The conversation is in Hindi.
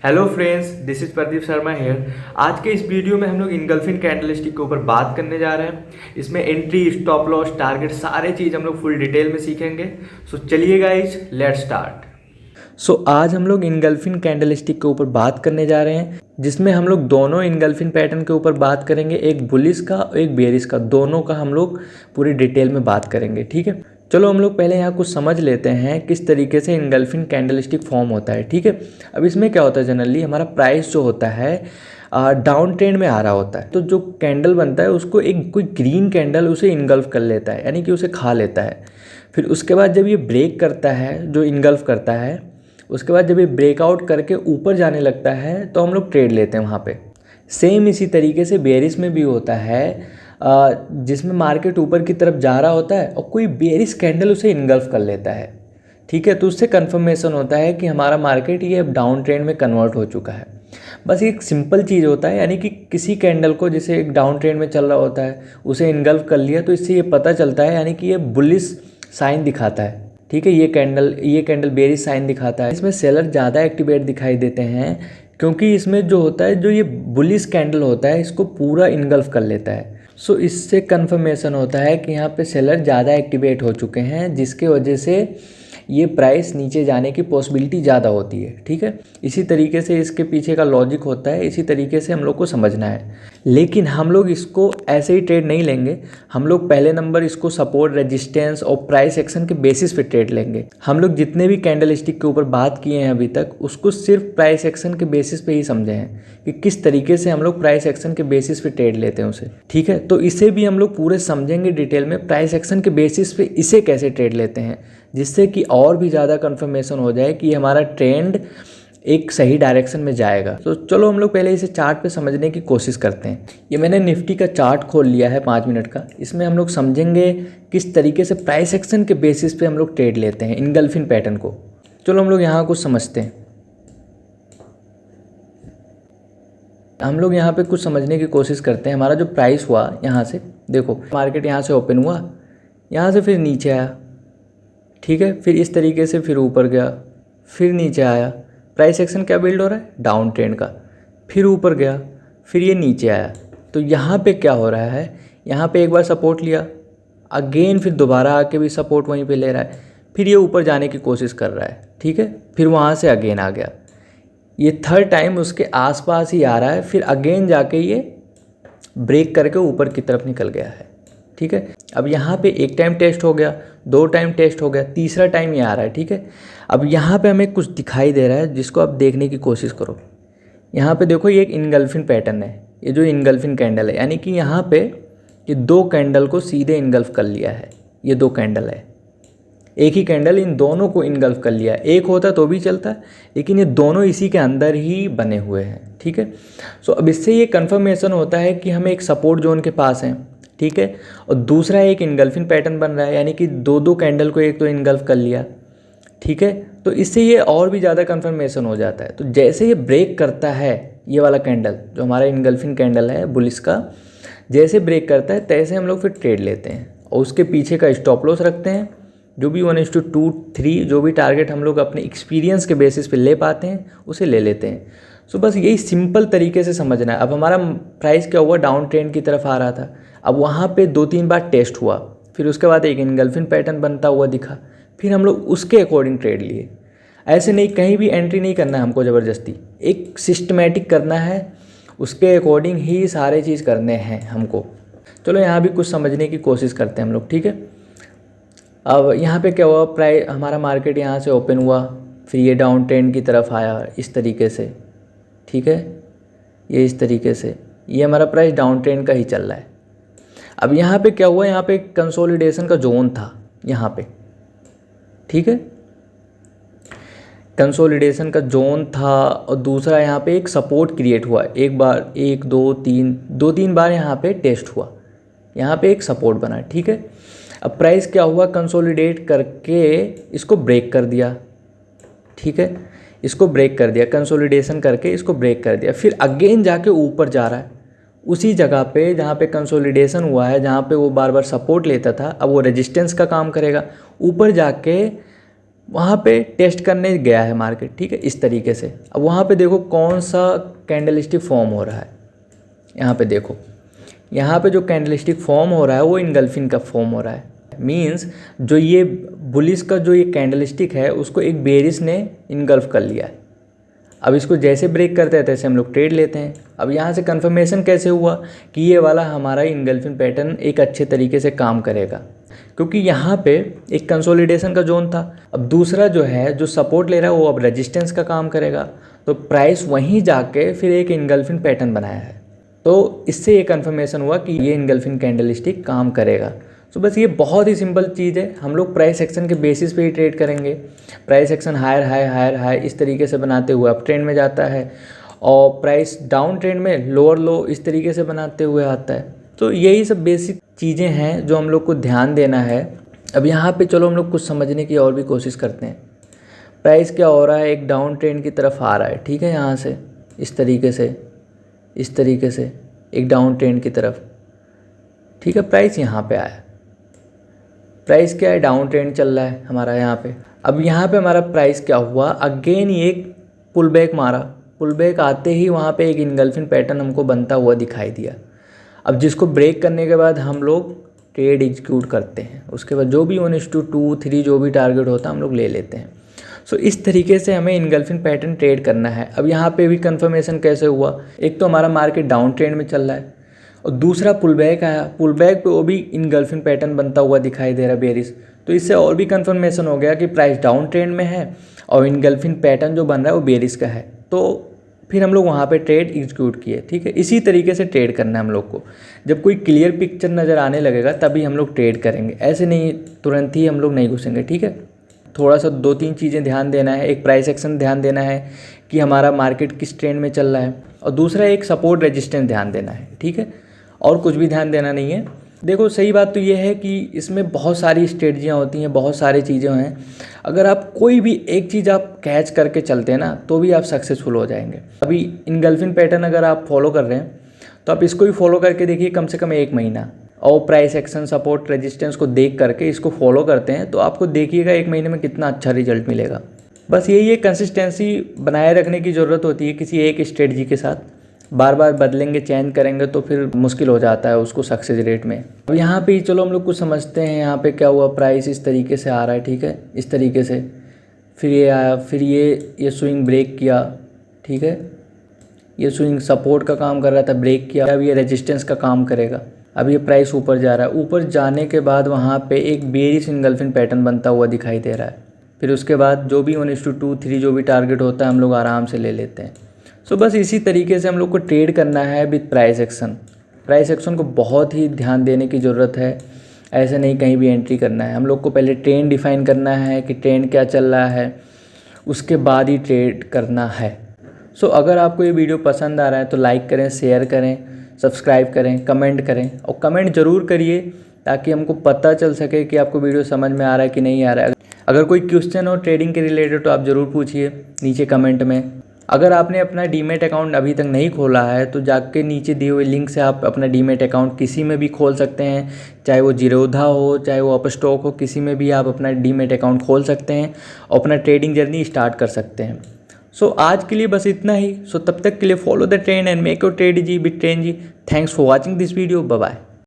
Hello friends, this is Pradeep Sharma here. आज के इस वीडियो में हम लोग इनगल्फिन कैंडलस्टिक के ऊपर बात करने जा रहे हैं। इसमें एंट्री, स्टॉप लॉस, टारगेट सारे चीज़ हम लोग फुल डिटेल में सीखेंगे। सो चलिए गाइज, लेट्स स्टार्ट। आज हम लोग इनगल्फिन कैंडलस्टिक के ऊपर बात करने जा रहे हैं, जिसमें हम लोग दोनों इनगल्फिन पैटर्न के ऊपर बात करेंगे, एक बुलिश का और एक बेरिश का। दोनों का हम लोग पूरी डिटेल में बात करेंगे, ठीक है। चलो हम लोग पहले यहाँ कुछ समझ लेते हैं किस तरीके से इनगल्फिन कैंडलस्टिक फॉर्म होता है, ठीक है। अब इसमें क्या होता है, जनरली हमारा प्राइस जो होता है डाउन ट्रेंड में आ रहा होता है, तो जो कैंडल बनता है उसको एक कोई ग्रीन कैंडल उसे इनगल्फ कर लेता है, यानी कि उसे खा लेता है। फिर उसके बाद जब ये ब्रेक करता है, जो इनगल्फ करता है, उसके बाद जब ये ब्रेकआउट करके ऊपर जाने लगता है तो हम लोग ट्रेड लेते हैं वहाँ पे। सेम इसी तरीके से बेरिश में भी होता है, जिसमें मार्केट ऊपर की तरफ जा रहा होता है और कोई बेरिश कैंडल उसे इनगल्फ कर लेता है, ठीक है। तो उससे कन्फर्मेशन होता है कि हमारा मार्केट ये अब डाउन ट्रेंड में कन्वर्ट हो चुका है। बस एक सिंपल चीज़ होता है, यानी कि किसी कैंडल को जैसे एक डाउन ट्रेंड में चल रहा होता है उसे इनगल्फ कर लिया, तो इससे ये पता चलता है, यानी कि ये बुलिश साइन दिखाता है, ठीक है। ये कैंडल बेरिश साइन दिखाता है। इसमें सेलर ज़्यादा एक्टिवेट दिखाई देते हैं, क्योंकि इसमें जो होता है, जो ये बुलिश कैंडल होता है, इसको पूरा इनगल्फ कर लेता है। इससे कंफर्मेशन होता है कि यहाँ पे सेलर ज़्यादा एक्टिवेट हो चुके हैं, जिसके वजह से ये प्राइस नीचे जाने की पॉसिबिलिटी ज़्यादा होती है, ठीक है। इसी तरीके से इसके पीछे का लॉजिक होता है, इसी तरीके से हम लोग को समझना है। लेकिन हम लोग इसको ऐसे ही ट्रेड नहीं लेंगे। हम लोग पहले नंबर इसको सपोर्ट, रेजिस्टेंस और प्राइस एक्शन के बेसिस पे ट्रेड लेंगे। हम लोग जितने भी कैंडल स्टिक के ऊपर बात किए हैं अभी तक, उसको सिर्फ प्राइस एक्शन के बेसिस पे ही समझे हैं कि किस तरीके से हम लोग प्राइस एक्शन के बेसिस पे ट्रेड लेते हैं उसे, ठीक है। तो इसे भी हम लोग पूरे समझेंगे डिटेल में, प्राइस एक्शन के बेसिस पे इसे कैसे ट्रेड लेते हैं, जिससे कि और भी ज़्यादा कंफर्मेशन हो जाए कि हमारा ट्रेंड एक सही डायरेक्शन में जाएगा। तो चलो हम लोग पहले इसे चार्ट पे समझने की कोशिश करते हैं। ये मैंने निफ्टी का चार्ट खोल लिया है 5 मिनट का। इसमें हम लोग समझेंगे किस तरीके से प्राइस एक्शन के बेसिस पे हम लोग ट्रेड लेते हैं इनगल्फिन पैटर्न को। चलो हम लोग यहाँ कुछ समझते हैं। हम लोग यहाँ पे कुछ समझने की कोशिश करते हैं। हमारा जो प्राइस हुआ, यहाँ से देखो, मार्केट यहाँ से ओपन हुआ, यहाँ से फिर नीचे आया, ठीक है। फिर इस तरीके से फिर ऊपर गया, फिर नीचे आया। प्राइस एक्शन क्या बिल्ड हो रहा है, डाउन ट्रेंड का। फिर ऊपर गया, फिर ये नीचे आया। तो यहाँ पे क्या हो रहा है, यहाँ पे एक बार सपोर्ट लिया, अगेन फिर दोबारा आके भी सपोर्ट वहीं पे ले रहा है, फिर ये ऊपर जाने की कोशिश कर रहा है, ठीक है। फिर वहाँ से अगेन आ गया, ये थर्ड टाइम उसके आसपास ही आ रहा है, फिर अगेन जाके ये ब्रेक करके ऊपर की तरफ निकल गया है, ठीक है। अब यहाँ पे एक टाइम टेस्ट हो गया, 2 टाइम टेस्ट हो गया, तीसरा टाइम ये आ रहा है, ठीक है। अब यहाँ पे हमें कुछ दिखाई दे रहा है, जिसको आप देखने की कोशिश करो। यहाँ पे देखो, ये एक इनगल्फिन पैटर्न है, ये जो इनगल्फिन कैंडल है, यानी कि यहाँ पे ये 2 कैंडल को सीधे इनगल्फ कर लिया है। ये 2 कैंडल है, एक ही कैंडल इन दोनों को इनगल्फ कर लिया। एक होता तो भी चलता, लेकिन ये दोनों इसी के अंदर ही बने हुए हैं, ठीक है। अब इससे ये कंफर्मेशन होता है कि हम एक सपोर्ट जोन के पास हैं, ठीक है। और दूसरा एक इनगल्फिन पैटर्न बन रहा है, यानी कि 2 कैंडल को एक तो इनगल्फ कर लिया, ठीक है। तो इससे ये और भी ज़्यादा कंफर्मेशन हो जाता है। तो जैसे ये ब्रेक करता है, ये वाला कैंडल जो हमारा इनगल्फिन कैंडल है बुलिश का, जैसे ब्रेक करता है तैसे हम लोग फिर ट्रेड लेते हैं और उसके पीछे का स्टॉप लॉस रखते हैं। जो भी 1:2, 3 जो भी टारगेट हम लोग अपने एक्सपीरियंस के बेसिस पे ले पाते हैं उसे ले लेते हैं। बस यही सिंपल तरीके से समझना है। अब हमारा प्राइस क्या हुआ, डाउन ट्रेंड की तरफ आ रहा था। अब वहाँ पे 2-3 बार टेस्ट हुआ, फिर उसके बाद एक इनगल्फिन पैटर्न बनता हुआ दिखा, फिर हम लोग उसके अकॉर्डिंग ट्रेड लिए। ऐसे नहीं, कहीं भी एंट्री नहीं करना है हमको ज़बरदस्ती, एक सिस्टमेटिक करना है, उसके अकॉर्डिंग ही सारे चीज़ करने हैं हमको। चलो यहाँ भी कुछ समझने की कोशिश करते हैं हम लोग, ठीक है। अब यहाँ पे क्या हुआ, प्राइस हमारा मार्केट यहाँ से ओपन हुआ, फिर ये डाउन ट्रेंड की तरफ आया इस तरीके से, ठीक है। ये इस तरीके से ये हमारा प्राइस डाउन ट्रेंड का ही चल रहा है। अब यहाँ पे क्या हुआ, यहाँ पे कंसोलिडेशन का जोन था यहाँ पे, ठीक है। कंसोलिडेशन का जोन था और दूसरा यहाँ पे एक सपोर्ट क्रिएट हुआ। एक बार, 1 2 3, 2-3 बार यहाँ पे टेस्ट हुआ, यहाँ पे एक सपोर्ट बना, ठीक है। अब प्राइस क्या हुआ, कंसोलिडेट करके इसको ब्रेक कर दिया, ठीक है। इसको ब्रेक कर दिया, कंसोलिडेशन करके इसको ब्रेक कर दिया, फिर अगेन जाके ऊपर जा रहा है उसी जगह पे जहाँ पे कंसोलिडेशन हुआ है, जहाँ पे वो बार बार सपोर्ट लेता था। अब वो रेजिस्टेंस का काम करेगा, ऊपर जाके वहाँ पे टेस्ट करने गया है मार्केट, ठीक है, इस तरीके से। अब वहाँ पे देखो कौन सा कैंडलस्टिक फॉर्म हो रहा है, यहाँ पे देखो, यहाँ पे जो कैंडलस्टिक फॉर्म हो रहा है वो इनगल्फिन का फॉर्म हो रहा है। मींस जो ये बुलिश का जो ये कैंडलस्टिक है उसको एक बेरिश ने इनगल्फ कर लिया है। अब इसको जैसे ब्रेक करते हैं तैसे हम लोग ट्रेड लेते हैं। अब यहाँ से कंफर्मेशन कैसे हुआ कि ये वाला हमारा इनगल्फिन पैटर्न एक अच्छे तरीके से काम करेगा, क्योंकि यहाँ पे एक कंसोलिडेशन का जोन था। अब दूसरा जो है जो सपोर्ट ले रहा है वो अब रेजिस्टेंस का काम करेगा, तो प्राइस वहीं जाके फिर एक इनगल्फिन पैटर्न बनाया है। तो इससे ये कंफर्मेशन हुआ कि ये इनगल्फिन कैंडलस्टिक काम करेगा। तो बस ये बहुत ही सिंपल चीज़ है, हम लोग प्राइस एक्शन के बेसिस पे ही ट्रेड करेंगे। Price action higher high higher high इस तरीके से बनाते हुए अप ट्रेंड में जाता है, और प्राइस डाउन ट्रेंड में लोअर लो इस तरीके से बनाते हुए आता है। तो यही सब बेसिक चीज़ें हैं जो हम लोग को ध्यान देना है। अब यहाँ पे चलो हम लोग कुछ समझने की और भी कोशिश करते हैं। प्राइस क्या हो रहा है, एक डाउन ट्रेंड की तरफ आ रहा है, ठीक है, यहाँ से इस तरीके से एक डाउन ट्रेंड की तरफ, ठीक है। प्राइस यहाँ पे आया, प्राइस क्या है, डाउन ट्रेंड चल रहा है हमारा यहाँ पे। अब यहाँ पे हमारा प्राइस क्या हुआ, अगेन ये एक पुल बैक मारा, पुल बैक आते ही वहाँ पे एक इनगल्फिन पैटर्न हमको बनता हुआ दिखाई दिया। अब जिसको ब्रेक करने के बाद हम लोग ट्रेड एग्जीक्यूट करते हैं, उसके बाद जो भी 1:2 3 जो भी टारगेट होता है हम लोग ले लेते हैं। सो इस तरीके से हमें इनगल्फिन पैटर्न ट्रेड करना है। अब यहाँ पे भी कंफर्मेशन कैसे हुआ, एक तो हमारा मार्केट डाउन ट्रेंड में चल रहा है और दूसरा पुल बैक आया, पुल बैक पे वो भी इनगल्फिन पैटर्न बनता हुआ दिखाई दे रहा है बेरिश। तो इससे और भी कंफर्मेशन हो गया कि प्राइस डाउन ट्रेंड में है और इनगल्फिन पैटर्न जो बन रहा है वो बेरिश का है। तो फिर हम लोग वहाँ पे ट्रेड एग्जीक्यूट किए, ठीक है। इसी तरीके से ट्रेड करना है हम लोग को। जब कोई क्लियर पिक्चर नज़र आने लगेगा तभी हम लोग ट्रेड करेंगे, ऐसे नहीं तुरंत ही हम लोग नहीं घुसेंगे, ठीक है। थोड़ा सा 2-3 चीज़ें ध्यान देना है। एक प्राइस एक्शन ध्यान देना है कि हमारा मार्केट किस ट्रेंड में चल रहा है, और दूसरा एक सपोर्ट रेजिस्टेंस ध्यान देना है, ठीक है। और कुछ भी ध्यान देना नहीं है। देखो सही बात तो ये है कि इसमें बहुत सारी स्ट्रेटजियाँ होती हैं, बहुत सारी चीज़ें हैं। अगर आप कोई भी एक चीज़ आप कैच करके चलते हैं ना तो भी आप सक्सेसफुल हो जाएंगे। अभी इनगल्फिन पैटर्न अगर आप फॉलो कर रहे हैं तो आप इसको ही फॉलो करके देखिए कम से कम 1 महीना, और प्राइस एक्शन सपोर्ट रेजिस्टेंस को देख करके इसको फॉलो करते हैं तो आपको देखिएगा 1 महीने में कितना अच्छा रिजल्ट मिलेगा। बस यही है, कंसिस्टेंसी बनाए रखने की ज़रूरत होती है किसी एक स्ट्रेटजी के साथ। बार बार बदलेंगे, चेंज करेंगे तो फिर मुश्किल हो जाता है उसको सक्सेस रेट में। अब यहाँ पे चलो हम लोग कुछ समझते हैं। यहाँ पे क्या हुआ, प्राइस इस तरीके से आ रहा है, ठीक है, इस तरीके से, फिर ये आया, फिर ये स्विंग ब्रेक किया, ठीक है, ये स्विंग सपोर्ट का काम कर रहा था, ब्रेक किया। अब ये रेजिस्टेंस का काम करेगा। अब ये प्राइस ऊपर जा रहा है, ऊपर जाने के बाद वहाँ पे एक बेरिश इनगल्फिन पैटर्न बनता हुआ दिखाई दे रहा है। फिर उसके बाद जो भी 1:2 3 जो भी टारगेट होता है हम लोग आराम से ले लेते हैं। सो बस इसी तरीके से हम लोग को ट्रेड करना है with price action. Price action को बहुत ही ध्यान देने की ज़रूरत है, ऐसे नहीं कहीं भी एंट्री करना है। हम लोग को पहले ट्रेंड डिफाइन करना है कि ट्रेंड क्या चल रहा है, उसके बाद ही ट्रेड करना है। सो अगर आपको ये वीडियो पसंद आ रहा है तो लाइक करें, शेयर करें, सब्सक्राइब करें, कमेंट करें, और कमेंट ज़रूर करिए ताकि हमको पता चल सके कि आपको वीडियो समझ में आ रहा है कि नहीं आ रहा है। अगर कोई क्वेश्चन हो ट्रेडिंग के रिलेटेड तो आप ज़रूर पूछिए नीचे कमेंट में। अगर आपने अपना डीमैट अकाउंट अभी तक नहीं खोला है तो जाके नीचे दिए हुए लिंक से आप अपना डीमैट अकाउंट किसी में भी खोल सकते हैं, चाहे वो जीरोधा हो, चाहे वो अपस्टॉक हो, किसी में भी आप अपना डीमैट अकाउंट खोल सकते हैं और अपना ट्रेडिंग जर्नी स्टार्ट कर सकते हैं। सो आज के लिए बस इतना ही। सो तब तक के लिए follow the trend and make your trade easy with trend ji. Thanks for watching this video, bye bye.